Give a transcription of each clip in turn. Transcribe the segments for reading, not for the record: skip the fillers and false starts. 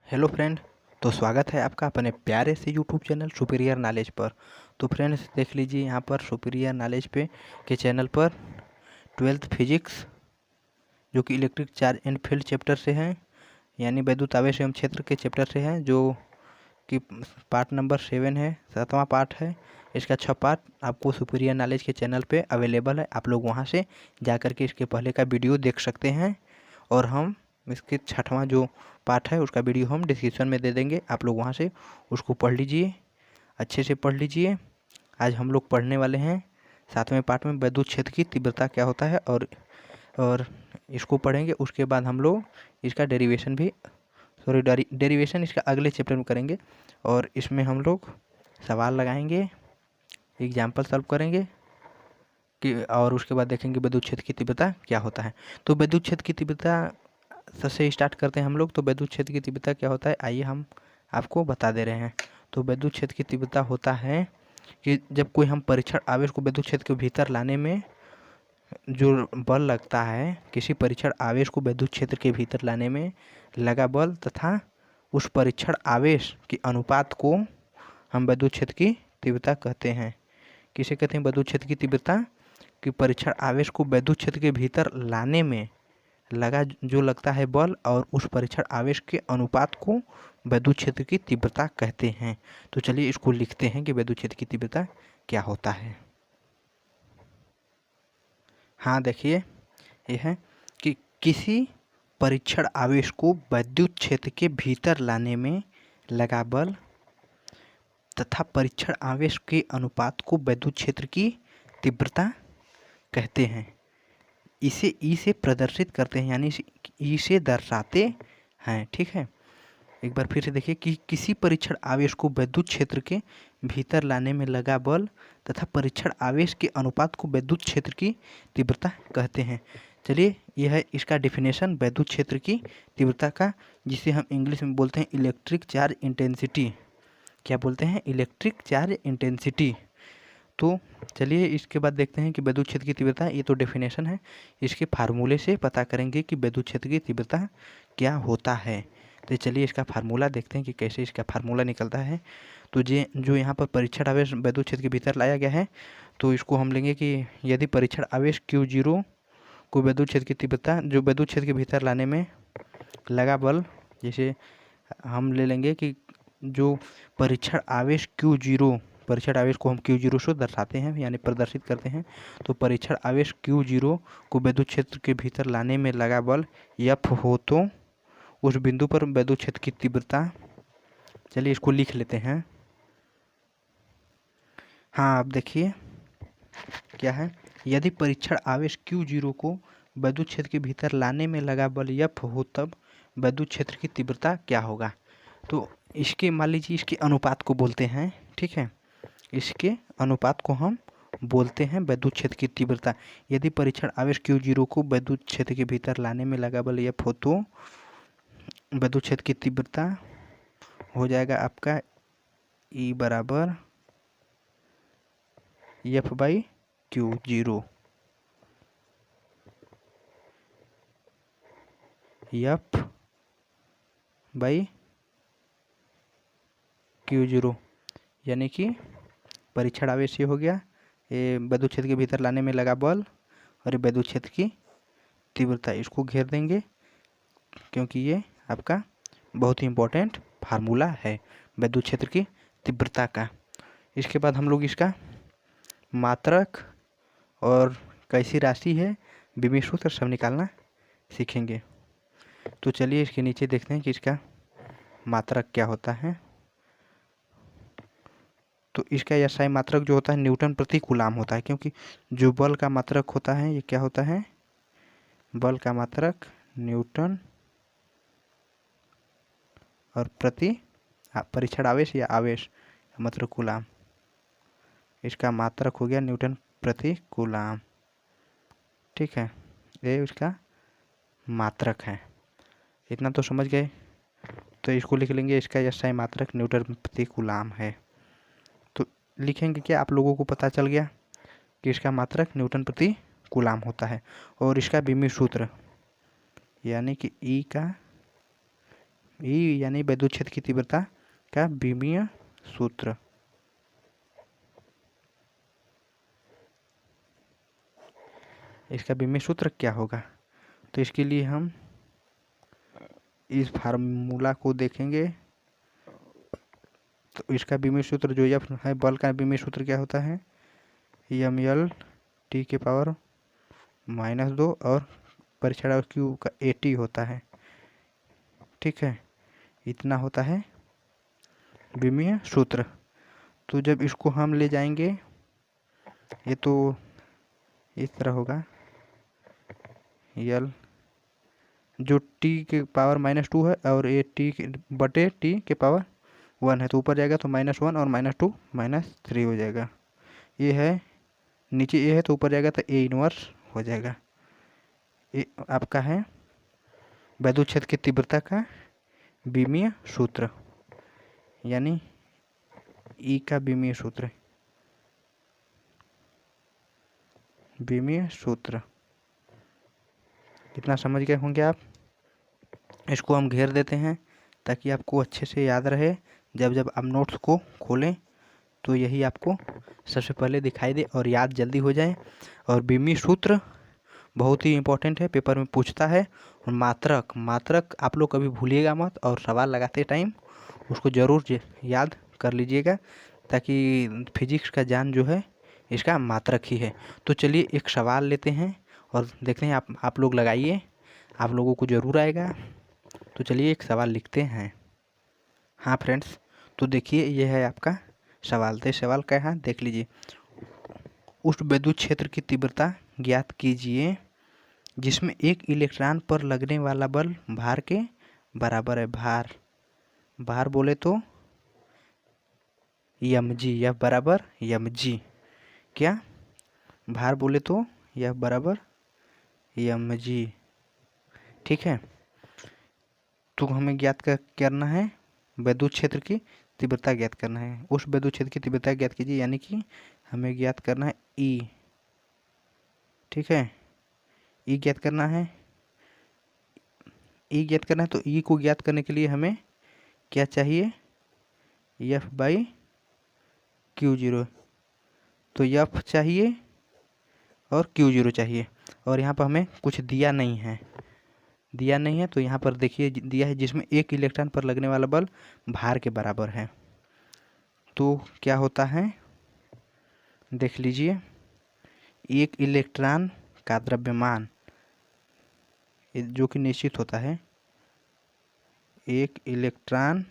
Hello friend. तो स्वागत है आपका अपने प्यारे से यूट्यूब चैनल सुपीरियर नॉलेज पर। तो फ्रेंड्स देख लीजिए यहाँ पर सुपीरियर नॉलेज पे के चैनल पर 12th फिजिक्स जो कि electric charge and field chapter से है, यानी वैद्युत आवेश एवं क्षेत्र के चैप्टर से है, जो कि पार्ट नंबर 7 है, 7वां पार्ट है। इसका 6 पार्ट आपको सुपीरियर नॉलेज के चैनल पे अवेलेबल है। आप लोग वहाँ से जा कर के इसके पहले का वीडियो देख सकते हैं, और हम इसके 6वां जो पार्ट है उसका वीडियो हम डिस्क्रिप्शन में दे देंगे। आप लोग वहाँ से उसको पढ़ लीजिए, अच्छे से पढ़ लीजिए। आज हम लोग पढ़ने वाले हैं 7वें पार्ट में विद्युत क्षेत्र की तीव्रता क्या होता है, और इसको पढ़ेंगे। उसके बाद हम लोग इसका डेरिवेशन भी डेरिवेशन इसका अगले चैप्टर में करेंगे, और इसमें हम लोग सवाल लगाएंगे, एग्जाम्पल सॉल्व करेंगे कि, और उसके बाद देखेंगे विद्युत क्षेत्र की तीव्रता क्या होता है। तो विद्युत क्षेत्र की तीव्रता सबसे स्टार्ट करते हैं हम लोग। तो विद्युत क्षेत्र की तीव्रता क्या होता है, आइए हम आपको बता दे रहे हैं। तो विद्युत क्षेत्र की तीव्रता होता है कि जब कोई हम परीक्षण आवेश को विद्युत क्षेत्र के भीतर लाने में जो बल लगता है, किसी परीक्षण आवेश को विद्युत क्षेत्र के भीतर लाने में लगा बल तथा उस परीक्षण आवेश के अनुपात को हम विद्युत क्षेत्र की तीव्रता कहते हैं। किसे कहते हैं विद्युत क्षेत्र की तीव्रता? कि परीक्षण आवेश को विद्युत क्षेत्र के भीतर लाने में लगा जो लगता है बल, और उस परीक्षण आवेश के अनुपात को विद्युत क्षेत्र की तीव्रता कहते हैं। तो चलिए इसको लिखते हैं कि विद्युत क्षेत्र की तीव्रता क्या होता है। हाँ देखिए, ये है कि किसी परीक्षण आवेश को विद्युत क्षेत्र के भीतर लाने में लगा बल तथा परीक्षण आवेश के अनुपात को विद्युत क्षेत्र की तीव्रता कहते हैं। इसे ई से प्रदर्शित करते हैं, यानी ई से दर्शाते हैं। ठीक है, एक बार फिर से देखिए कि किसी परीक्षण आवेश को विद्युत क्षेत्र के भीतर लाने में लगा बल तथा परीक्षण आवेश के अनुपात को विद्युत क्षेत्र की तीव्रता कहते हैं। चलिए, यह है इसका डेफिनेशन विद्युत क्षेत्र की तीव्रता का, जिसे हम इंग्लिश में बोलते हैं इलेक्ट्रिक चार्ज इंटेंसिटी। क्या बोलते हैं? Electric charge intensity. तो चलिए इसके बाद देखते हैं कि विद्युत क्षेत्र की तीव्रता, ये तो डेफिनेशन है, इसके फार्मूले से पता करेंगे कि विद्युत क्षेत्र की तीव्रता क्या होता है। तो चलिए इसका फार्मूला देखते हैं कि कैसे इसका फार्मूला निकलता है। तो जो यहाँ पर परीक्षण आवेश विद्युत क्षेत्र के भीतर लाया गया है, तो इसको हम लेंगे कि यदि परीक्षण आवेश Q0 को विद्युत क्षेत्र की तीव्रता, जो विद्युत क्षेत्र के भीतर लाने में लगा बल, जैसे हम ले लेंगे कि जो परीक्षण आवेश Q0, परीक्षण आवेश को हम Q0 से दर्शाते हैं, यानी प्रदर्शित करते हैं। तो परीक्षण आवेश Q0 को विद्युत क्षेत्र के भीतर लाने में लगा बल F हो, तो उस बिंदु पर विद्युत क्षेत्र की तीव्रता, चलिए इसको लिख लेते हैं। हाँ, अब देखिए क्या है, यदि परीक्षण आवेश Q0 को विद्युत क्षेत्र के भीतर लाने में लगा बल F हो, तब विद्युत क्षेत्र की तीव्रता क्या होगा। तो इसके मान लीजिए इसके अनुपात को बोलते हैं। ठीक है, इसके अनुपात को हम बोलते हैं विद्युत क्षेत्र की तीव्रता। यदि परीक्षण आवेश Q0 को विद्युत क्षेत्र के भीतर लाने में लगा बल F हो, तो विद्युत क्षेत्र की तीव्रता हो जाएगा आपका E बराबर F by Q0। F by Q0, यानी कि परीक्षण आवेश ये हो गया, ये विद्युत क्षेत्र के भीतर लाने में लगा बल, और ये विद्युत क्षेत्र की तीव्रता। इसको घेर देंगे क्योंकि ये आपका बहुत ही इम्पोर्टेंट फार्मूला है विद्युत क्षेत्र की तीव्रता का। इसके बाद हम लोग इसका मात्रक और कैसी राशि है, विमीय सूत्र सब निकालना सीखेंगे। तो चलिए इसके नीचे देखते हैं कि इसका मात्रक क्या होता है। तो इसका SI मात्रक जो होता है न्यूटन प्रति कूलाम होता है, क्योंकि जो बल का मात्रक होता है ये क्या होता है, बल का मात्रक न्यूटन, और प्रति परीक्षण आवेश या आवेश मतलब कूलाम, इसका मात्रक हो गया न्यूटन प्रति कूलाम। ठीक है, ये उसका मात्रक है। इतना तो समझ गए। तो इसको लिख लेंगे, इसका SI मात्रक न्यूटन प्रति कूलाम है। तो लिखेंगे क्या, आप लोगों को पता चल गया कि इसका मात्रक न्यूटन प्रति कूलाम होता है। और इसका विमीय सूत्र, यानी कि E का ई यानी विद्युत क्षेत्र की तीव्रता का विमीय सूत्र। इसका विमीय सूत्र क्या होगा, तो इसके लिए हम इस फार्मूला को देखेंगे। तो इसका विमीय सूत्र जो एफ है, बल का विमीय सूत्र क्या होता है, ml t के पावर -2 और परीक्षण क्यू का AT होता है। ठीक है, इतना होता है विमीय सूत्र। तो जब इसको हम ले जाएंगे, ये तो इस तरह होगा, यल जो t के पावर -2 है और ये t बटे t के पावर 1 है, तो ऊपर जाएगा तो -1 और -2 -3 हो जाएगा। ये है नीचे, ये है तो ऊपर जाएगा तो A इनवर्स हो जाएगा। ये आपका है विद्युत क्षेत्र की तीव्रता का विमीय सूत्र, यानी E का विमीय सूत्र, विमीय सूत्र। इतना समझ गए होंगे आप। इसको हम घेर देते हैं ताकि आपको अच्छे से याद रहे। जब जब आप नोट्स को खोलें तो यही आपको सबसे पहले दिखाई दे और याद जल्दी हो जाए। और विमीय सूत्र बहुत ही इम्पोर्टेंट है, पेपर में पूछता है। और मात्रक आप लोग कभी भूलिएगा मत, और सवाल लगाते टाइम उसको ज़रूर याद कर लीजिएगा, ताकि फिजिक्स का ज्ञान जो है इसका मात्रक ही है। तो चलिए एक सवाल लेते हैं और देखते हैं, आप लोग लगाइए, आप लोगों को ज़रूर आएगा। तो चलिए एक सवाल लिखते हैं। हाँ फ्रेंड्स, तो देखिए ये है आपका सवाल। तो सवाल क्या है देख लीजिए। उस विद्युत क्षेत्र की तीव्रता ज्ञात कीजिए जिसमें एक इलेक्ट्रॉन पर लगने वाला बल भार के बराबर है। भार बोले तो mg, यह बराबर mg। क्या भार बोले तो यह बराबर mg। ठीक है, तो हमें ज्ञात करना है विद्युत क्षेत्र की तीव्रता ज्ञात करना है। उस विद्युत क्षेत्र की तीव्रता ज्ञात कीजिए, यानी कि हमें ज्ञात करना है E। ठीक है, E ज्ञात करना है। E ज्ञात करना है तो E को ज्ञात करने के लिए हमें क्या चाहिए, F/Q0। तो F चाहिए और Q0 चाहिए, और यहाँ पर हमें कुछ दिया नहीं है। तो यहाँ पर देखिए दिया है जिसमें एक इलेक्ट्रॉन पर लगने वाला बल भार के बराबर है। तो क्या होता है देख लीजिए, एक इलेक्ट्रॉन का द्रव्यमान जो कि निश्चित होता है, एक इलेक्ट्रॉन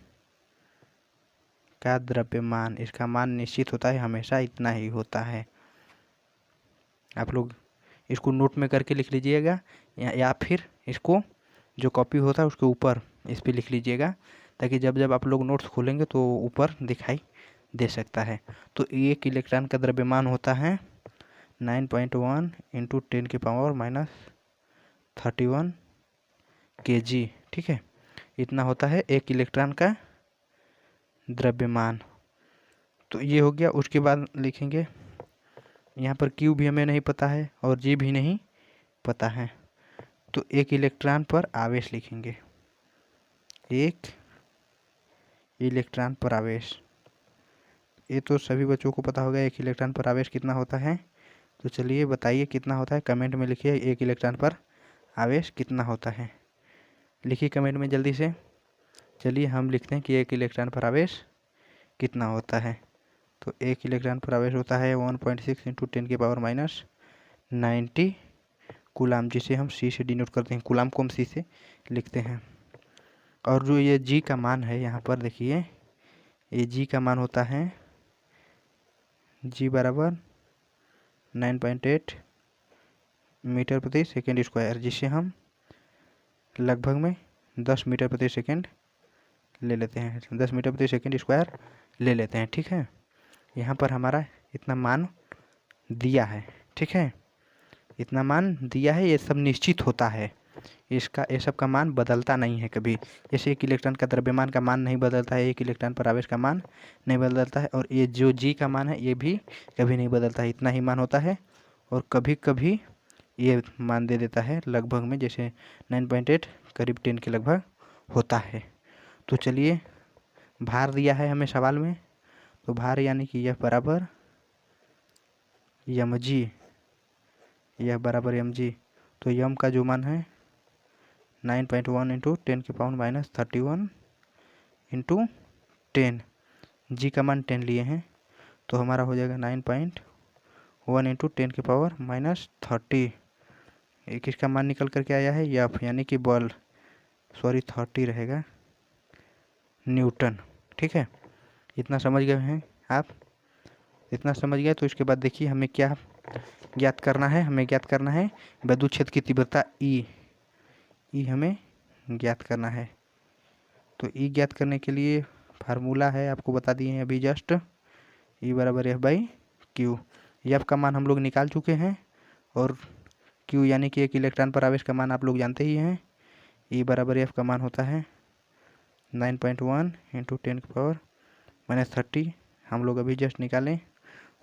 का द्रव्यमान, इसका मान निश्चित होता है, हमेशा इतना ही होता है। आप लोग इसको नोट में करके लिख लीजिएगा, या फिर इसको जो कॉपी होता है उसके ऊपर इस पर लिख लीजिएगा, ताकि जब जब आप लोग नोट्स खोलेंगे तो ऊपर दिखाई दे सकता है। तो एक इलेक्ट्रॉन का द्रव्यमान होता है 9.1 × 10⁻31 kg। ठीक है, इतना होता है एक इलेक्ट्रॉन का द्रव्यमान। तो ये हो गया। उसके बाद लिखेंगे, यहाँ पर Q भी हमें नहीं पता है और G भी नहीं पता है, तो एक इलेक्ट्रॉन पर आवेश लिखेंगे। एक इलेक्ट्रॉन पर आवेश, ये तो सभी बच्चों को पता होगा एक इलेक्ट्रॉन पर आवेश कितना होता है। तो चलिए बताइए कितना होता है, कमेंट में लिखिए एक इलेक्ट्रॉन पर आवेश कितना होता है। लिखिए कमेंट में जल्दी से। चलिए हम लिखते हैं कि एक इलेक्ट्रॉन पर आवेश कितना होता है। तो एक इलेक्ट्रॉन पर आवेश होता है 1.6 × 10⁻90 कूलाम, जिसे हम C से डिनोट करते हैं। कूलाम को हम C से लिखते हैं। और जो ये G का मान है, यहाँ पर देखिए ये G का मान होता है G बराबर 9.8 मीटर प्रति सेकेंड स्क्वायर, जिसे हम लगभग में 10 मीटर प्रति सेकेंड ले लेते हैं, 10 मीटर प्रति सेकेंड स्क्वायर ले लेते हैं। ठीक है, यहाँ पर हमारा इतना मान दिया है। ठीक है, इतना मान दिया है, ये सब निश्चित होता है, ये सब का मान बदलता नहीं है कभी। जैसे एक इलेक्ट्रॉन का द्रव्यमान का मान नहीं बदलता है, एक इलेक्ट्रॉन पर आवेश का मान नहीं बदलता है, और ये जो G का मान है ये भी कभी नहीं बदलता है, इतना ही मान होता है। और कभी कभी ये मान दे देता है लगभग में, जैसे 9.8 करीब 10 के लगभग होता है। तो चलिए भार दिया है हमें सवाल में, तो भार यानी कि यह बराबर mg, यह बराबर mg। तो यम का जो मान है 9.1 इंटू 10⁻³ इंटू 10, जी का मान 10 लिए हैं तो हमारा हो जाएगा 9.1 इंटू 10⁻³ एक इसका मान निकल करके आया है एफ, यानी कि बल 30 रहेगा न्यूटन। ठीक है, इतना समझ गए हैं आप? इतना समझ गए तो इसके बाद देखिए हमें क्या ज्ञात करना है। हमें ज्ञात करना है विद्युत क्षेत्र की तीव्रता ई हमें ज्ञात करना है। तो ई ज्ञात करने के लिए फार्मूला है, आपको बता दिए हैं अभी जस्ट, ई बराबर F/Q। एफ का मान हम लोग निकाल चुके हैं और क्यू यानी कि एक इलेक्ट्रॉन पर आवेश का मान आप लोग जानते ही हैं। ई बराबर एफ का मान होता है 9.1 इंटू 10⁻³ हम लोग अभी जस्ट निकालें।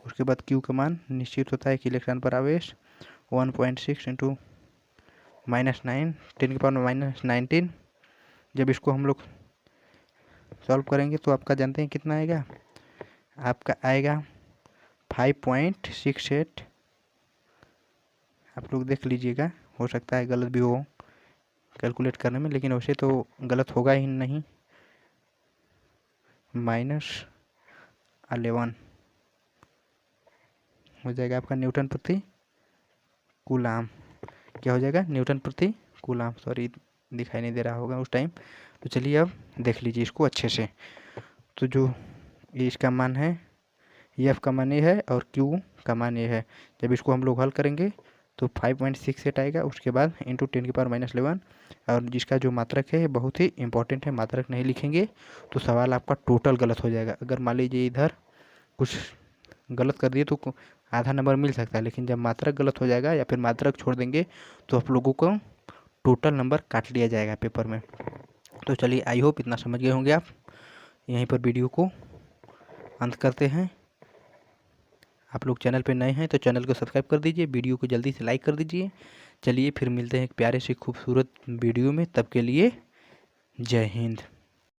उसके बाद क्यू का मान निश्चित होता है कि इलेक्ट्रॉन पर आवेश 1.6 इंटू -9 10⁻⁻19। जब इसको हम लोग सॉल्व करेंगे तो आपका जानते हैं कितना आएगा? आपका आएगा 5.68। आप लोग देख लीजिएगा, हो सकता है गलत भी हो कैलकुलेट करने में, लेकिन वैसे तो गलत होगा ही नहीं। -11 हो जाएगा आपका न्यूटन प्रति कूलाम। क्या हो जाएगा? न्यूटन प्रति कूलाम। सॉरी, दिखाई नहीं दे रहा होगा उस टाइम। तो चलिए अब देख लीजिए इसको अच्छे से। तो जो इसका मान है, एफ का मान ये है और क्यू का मान ये है। जब इसको हम लोग हल करेंगे तो 5.68 आएगा। उसके बाद इंटू 10⁻11, और जिसका जो मात्रक है बहुत ही इंपॉर्टेंट है, मात्रक नहीं लिखेंगे तो सवाल आपका टोटल गलत हो जाएगा। अगर मान लीजिए इधर कुछ गलत कर दिए तो आधा नंबर मिल सकता है, लेकिन जब मात्रक गलत हो जाएगा या फिर मात्रक छोड़ देंगे तो आप लोगों को टोटल नंबर काट लिया जाएगा पेपर में। तो चलिए, आई होप इतना समझ गए होंगे आप। यहीं पर वीडियो को अंत करते हैं। आप लोग चैनल पे नए हैं तो चैनल को सब्सक्राइब कर दीजिए, वीडियो को जल्दी से लाइक कर दीजिए। चलिए फिर मिलते हैं एक प्यारे से खूबसूरत वीडियो में, तब के लिए जय हिंद।